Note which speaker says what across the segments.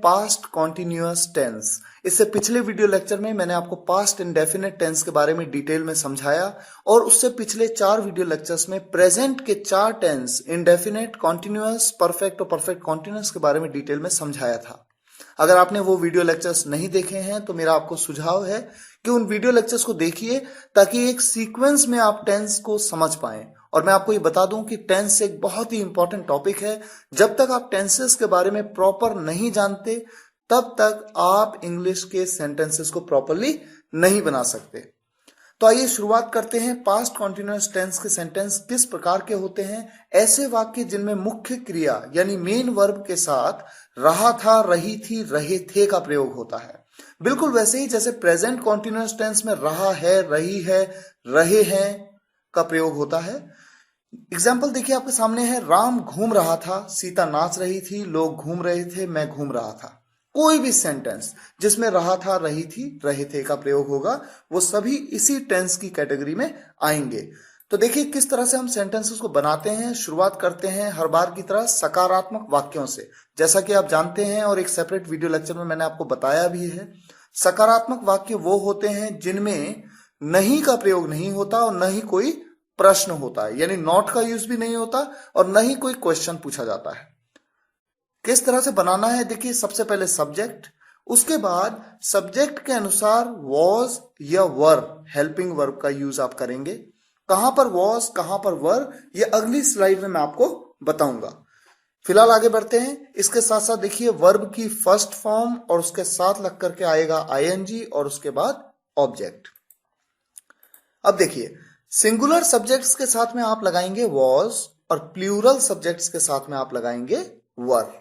Speaker 1: Past continuous tense. इससे पिछले video lecture में मैंने आपको पास्ट इंडेफिनिट टेंस के बारे में डिटेल में समझाया और उससे पिछले 4 वीडियो लेक्चर्स में प्रेजेंट के 4 टेंस इंडेफिनिट, कॉन्टिन्यूअस, परफेक्ट और परफेक्ट कॉन्टिन्यूअस के बारे में डिटेल में समझाया था। अगर आपने वो वीडियो लेक्चर्स नहीं देखे हैं तो मेरा आपको सुझाव है कि उन वीडियो लेक्चर्स को देखिए ताकि एक सीक्वेंस में आप टेंस को समझ पाएं। और मैं आपको ये बता दूं कि टेंस एक बहुत ही इंपॉर्टेंट टॉपिक है। जब तक आप टेंसेस के बारे में प्रॉपर नहीं जानते तब तक आप इंग्लिश के सेंटेंसेस को प्रॉपरली नहीं बना सकते। तो आइए शुरुआत करते हैं। पास्ट कॉन्टिन्यूअस टेंस के सेंटेंस किस प्रकार के होते हैं? ऐसे वाक्य जिनमें मुख्य क्रिया यानी मेन वर्ब के साथ रहा था, रही थी, रहे थे का प्रयोग होता है। बिल्कुल वैसे ही जैसे प्रेजेंट कॉन्टिन्यूअस टेंस में रहा है, रही है, रहे हैं का प्रयोग होता है। एग्जाम्पल देखिए आपके सामने है, राम घूम रहा था, सीता नाच रही थी, लोग घूम रहे थे, मैं घूम रहा था। कोई भी सेंटेंस जिसमें रहा था, रही थी, रहे थे का प्रयोग होगा वो सभी इसी टेंस की कैटेगरी में आएंगे। तो देखिए किस तरह से हम सेंटेंसेस को बनाते हैं। शुरुआत करते हैं हर बार की तरह सकारात्मक वाक्यों से। जैसा कि आप जानते हैं और एक सेपरेट वीडियो लेक्चर में मैंने आपको बताया भी है, सकारात्मक वाक्य वो होते हैं जिनमें नहीं का प्रयोग नहीं होता और न ही कोई प्रश्न होता है, यानी नॉट का यूज भी नहीं होता और न ही कोई क्वेश्चन पूछा जाता है। किस तरह से बनाना है? देखिए सबसे पहले सब्जेक्ट, उसके बाद सब्जेक्ट के अनुसार वॉज या वर, हेल्पिंग वर्ब का यूज आप करेंगे। कहां पर वॉज, कहां पर वर, ये अगली स्लाइड में मैं आपको बताऊंगा। फिलहाल आगे बढ़ते हैं। इसके साथ साथ देखिए वर्ब की फर्स्ट फॉर्म और उसके साथ लग करके आएगा आईएनजी और उसके बाद ऑब्जेक्ट। अब देखिए सिंगुलर सब्जेक्ट्स के साथ में आप लगाएंगे वॉज और प्लूरल सब्जेक्ट्स के साथ में आप लगाएंगे वर।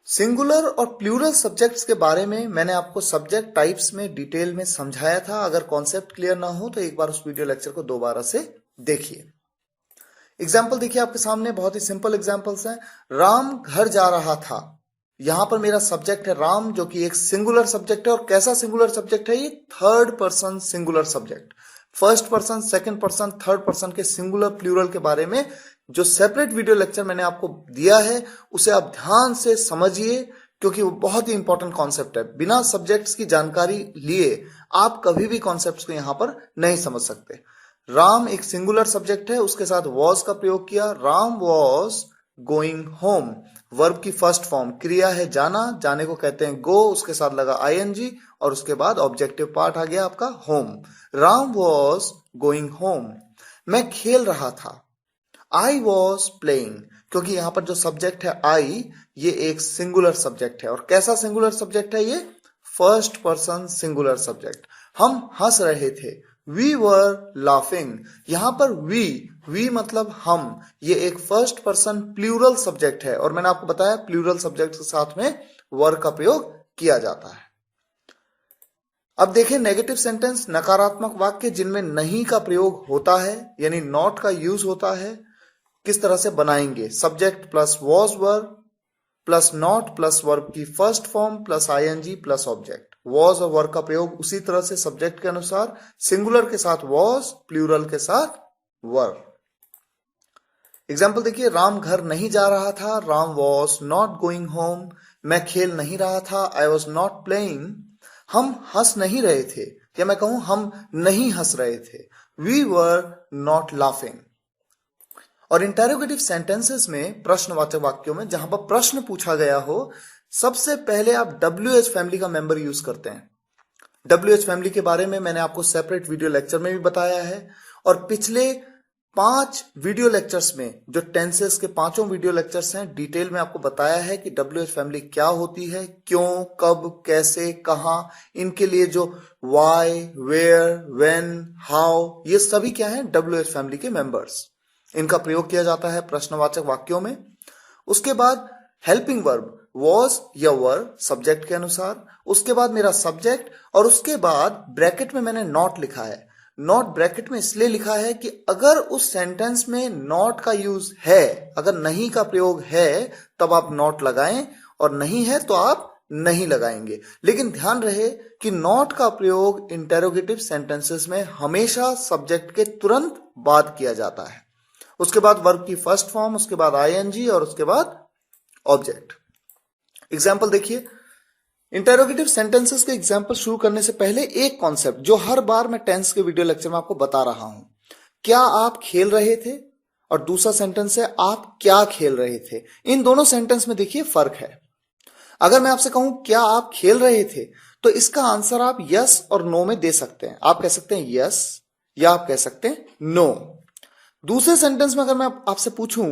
Speaker 1: सिंगुलर और प्लूरल सब्जेक्ट्स के बारे में मैंने आपको सब्जेक्ट टाइप्स में डिटेल में समझाया था। अगर कॉन्सेप्ट क्लियर ना हो तो एक बार उस वीडियो लेक्चर को दोबारा से देखिए। एग्जाम्पल देखिए आपके सामने, बहुत ही सिंपल एग्जाम्पल्स हैं। राम घर जा रहा था, यहां पर मेरा सब्जेक्ट है राम, जो कि एक सिंगुलर सब्जेक्ट है। और कैसा सिंगुलर सब्जेक्ट है? ये third person singular subject. First person, second person, third person के सिंगुलर प्लूरल के बारे में जो सेपरेट वीडियो लेक्चर मैंने आपको दिया है उसे आप ध्यान से समझिए, क्योंकि वो बहुत ही इंपॉर्टेंट कॉन्सेप्ट है। बिना सब्जेक्ट्स की जानकारी लिए आप कभी भी कॉन्सेप्ट्स को यहां पर नहीं समझ सकते। राम एक सिंगुलर सब्जेक्ट है, उसके साथ वॉज का प्रयोग किया। Ram was going home, verb की फर्स्ट फॉर्म, क्रिया है जाना, जाने को कहते हैं गो, उसके साथ लगा आईएनजी और उसके बाद ऑब्जेक्टिव पार्ट आ गया आपका home. Ram was going home. मैं खेल रहा था, आई वॉज प्लेइंग, क्योंकि यहां पर जो सब्जेक्ट है आई, ये एक सिंगुलर सब्जेक्ट है। और कैसा सिंगुलर सब्जेक्ट है? ये फर्स्ट पर्सन सिंगुलर सब्जेक्ट। हम हंस रहे थे, वी वर लाफिंग। यहां पर वी मतलब हम, ये एक फर्स्ट पर्सन प्लूरल सब्जेक्ट है और मैंने आपको बताया प्लूरल सब्जेक्ट के साथ में वर का प्रयोग किया जाता है। अब देखिए नेगेटिव सेंटेंस, नकारात्मक वाक्य जिनमें नहीं का प्रयोग होता है यानी नॉट का यूज होता है, किस तरह से बनाएंगे? Subject plus was verb plus not plus verb की first form plus ING plus object. Was और वर्ब का प्रयोग उसी तरह से सब्जेक्ट के अनुसार, सिंगुलर के साथ वॉज, प्लूरल के साथ वर्ब। एग्जाम्पल देखिए, राम घर नहीं जा रहा था, Ram was not going home. मैं खेल नहीं रहा था, आई वॉज नॉट प्लेइंग। हम हंस नहीं रहे थे, या मैं कहूं हम नहीं हंस रहे थे, वी वर नॉट लाफिंग। और इंटेरोगेटिव सेंटेंसेस में, प्रश्नवाचक वाक्यों में जहां पर प्रश्न पूछा गया हो, सबसे पहले आप WH फैमिली का मेंबर यूज करते हैं। WH फैमिली के बारे में मैंने आपको सेपरेट वीडियो लेक्चर में भी बताया है और पिछले 5 वीडियो लेक्चर्स में, जो टेंसेस के 5 वीडियो लेक्चर्स हैं, डिटेल में आपको बताया है कि WH फैमिली क्या होती है, क्यों, कब, कैसे, कहां, इनके लिए जो वाई, वेयर, व्हेन, हाउ, ये सभी क्या हैं? WH फैमिली के मेंबर्स। इनका प्रयोग किया जाता है प्रश्नवाचक वाक्यों में। उसके बाद हेल्पिंग वर्ब वॉज या वर सब्जेक्ट के अनुसार, उसके बाद मेरा सब्जेक्ट और उसके बाद ब्रैकेट में मैंने नॉट लिखा है। नॉट ब्रैकेट में इसलिए लिखा है कि अगर उस सेंटेंस में नॉट का यूज है, अगर नहीं का प्रयोग है तब आप नॉट लगाएं और नहीं है तो आप नहीं लगाएंगे। लेकिन ध्यान रहे कि नॉट का प्रयोग इंटेरोगेटिव सेंटेंसेस में हमेशा सब्जेक्ट के तुरंत बाद किया जाता है। उसके बाद वर्ब की फर्स्ट फॉर्म, उसके बाद आईएनजी और उसके बाद ऑब्जेक्ट। एग्जाम्पल देखिए, इंटेरोगेटिव सेंटेंसेस के एग्जाम्पल शुरू करने से पहले एक कॉन्सेप्ट जो हर बार मैं टेंस के वीडियो लेक्चर में आपको बता रहा हूं, क्या आप खेल रहे थे, और दूसरा सेंटेंस है आप क्या खेल रहे थे। इन दोनों सेंटेंस में देखिए फर्क है। अगर मैं आपसे कहूं क्या आप खेल रहे थे, तो इसका आंसर आप यस और नो में दे सकते हैं। आप कह सकते हैं यस या आप कह सकते हैं नो। दूसरे सेंटेंस में अगर मैं आपसे पूछूं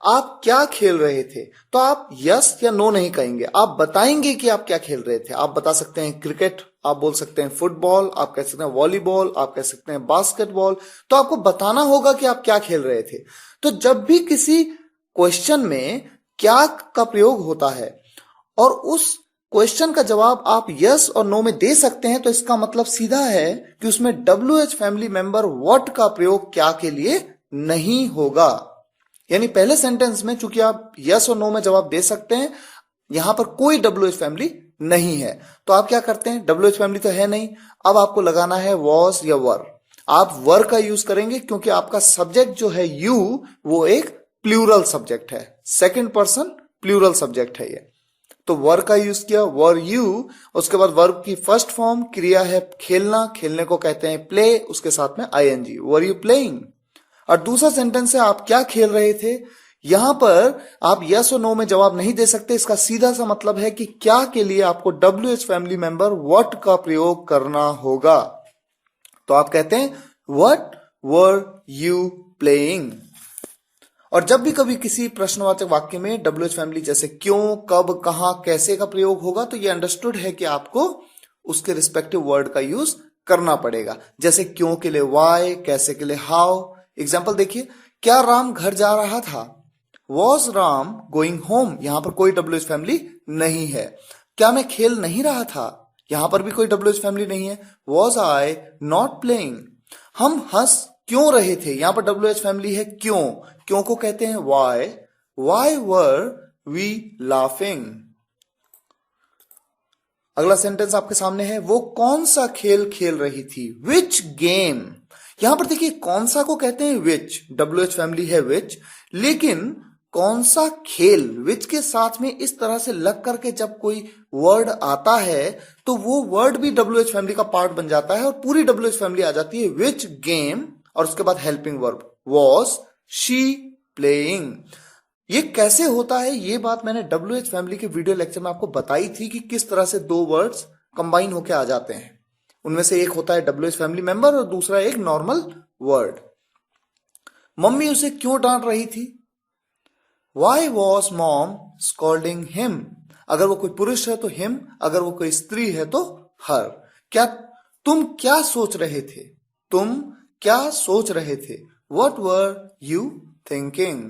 Speaker 1: आप क्या खेल रहे थे, तो आप यस या नो नहीं कहेंगे, आप बताएंगे कि आप क्या खेल रहे थे। आप बता सकते हैं क्रिकेट, आप बोल सकते हैं फुटबॉल, आप कह सकते हैं वॉलीबॉल, आप कह सकते हैं बास्केटबॉल। तो आपको बताना होगा कि आप क्या खेल रहे थे। तो जब भी किसी क्वेश्चन में क्या का प्रयोग होता है और उस क्वेश्चन का जवाब आप यस और नो में दे सकते हैं, तो इसका मतलब सीधा है कि उसमें WH फैमिली मेंबर व्हाट का प्रयोग क्या के लिए नहीं होगा। यानी पहले सेंटेंस में चूंकि आप यस और नो में जवाब दे सकते हैं, यहां पर कोई WH फैमिली नहीं है, तो आप क्या करते हैं, WH फैमिली तो है नहीं, अब आपको लगाना है वॉज या वर। आप वर का यूज करेंगे क्योंकि आपका सब्जेक्ट जो है यू वो एक प्लूरल सब्जेक्ट है, सेकंड पर्सन प्लूरल सब्जेक्ट है ये। तो वर का यूज किया, वर यू। उसके बाद वर्ब की फर्स्ट फॉर्म क्रिया है खेलना, खेलने को कहते हैं प्ले, उसके साथ में ING, वर यू प्लेइंग। और दूसरा सेंटेंस है आप क्या खेल रहे थे। यहां पर आप यस और नो में जवाब नहीं दे सकते। इसका सीधा सा मतलब है कि क्या के लिए आपको WH फैमिली मेंबर व्हाट का प्रयोग करना होगा। तो आप कहते हैं व्हाट वर यू प्लेइंग। और जब भी कभी किसी प्रश्नवाचक वाक्य में WH फैमिली जैसे क्यों, कब, कहां, कैसे का प्रयोग होगा, तो ये अंडरस्टूड है कि आपको उसके रिस्पेक्टिव वर्ड का यूज करना पड़ेगा। जैसे क्यों के लिए वाई, कैसे के लिए हाउ। एग्जाम्पल देखिए, क्या राम घर जा रहा था, वॉज राम गोइंग होम। यहां पर कोई WH फैमिली नहीं है। क्या मैं खेल नहीं रहा था, यहां पर भी कोई WH फैमिली नहीं है, वॉज आई नॉट प्लेइंग। हम हंस क्यों रहे थे, यहां पर WH फैमिली है क्यों, क्यों को कहते हैं why, why were we laughing. अगला सेंटेंस आपके सामने है, वो कौन सा खेल खेल रही थी, विच गेम। यहां पर देखिए कौन सा को कहते हैं विच, WH फैमिली है विच, लेकिन कौन सा खेल विच के साथ में इस तरह से लग करके जब कोई वर्ड आता है तो वो वर्ड भी WH फैमिली का पार्ट बन जाता है और पूरी WH फैमिली आ जाती है, विच गेम, और उसके बाद helping verb was she playing. ये कैसे होता है, ये बात मैंने WH फैमिली के वीडियो लेक्चर में आपको बताई थी कि किस तरह से दो वर्ड्स कंबाइन होकर आ जाते हैं। उनमें से एक होता है WH फैमिली मेंबर और दूसरा एक नॉर्मल वर्ड। मम्मी उसे क्यों डांट रही थी, why was mom scolding him. अगर वो कोई पुरुष है तो हिम, अगर वो कोई स्त्री है तो हर। क्या तुम क्या सोच रहे थे, तुम क्या सोच रहे थे, व्हाट वर यू थिंकिंग।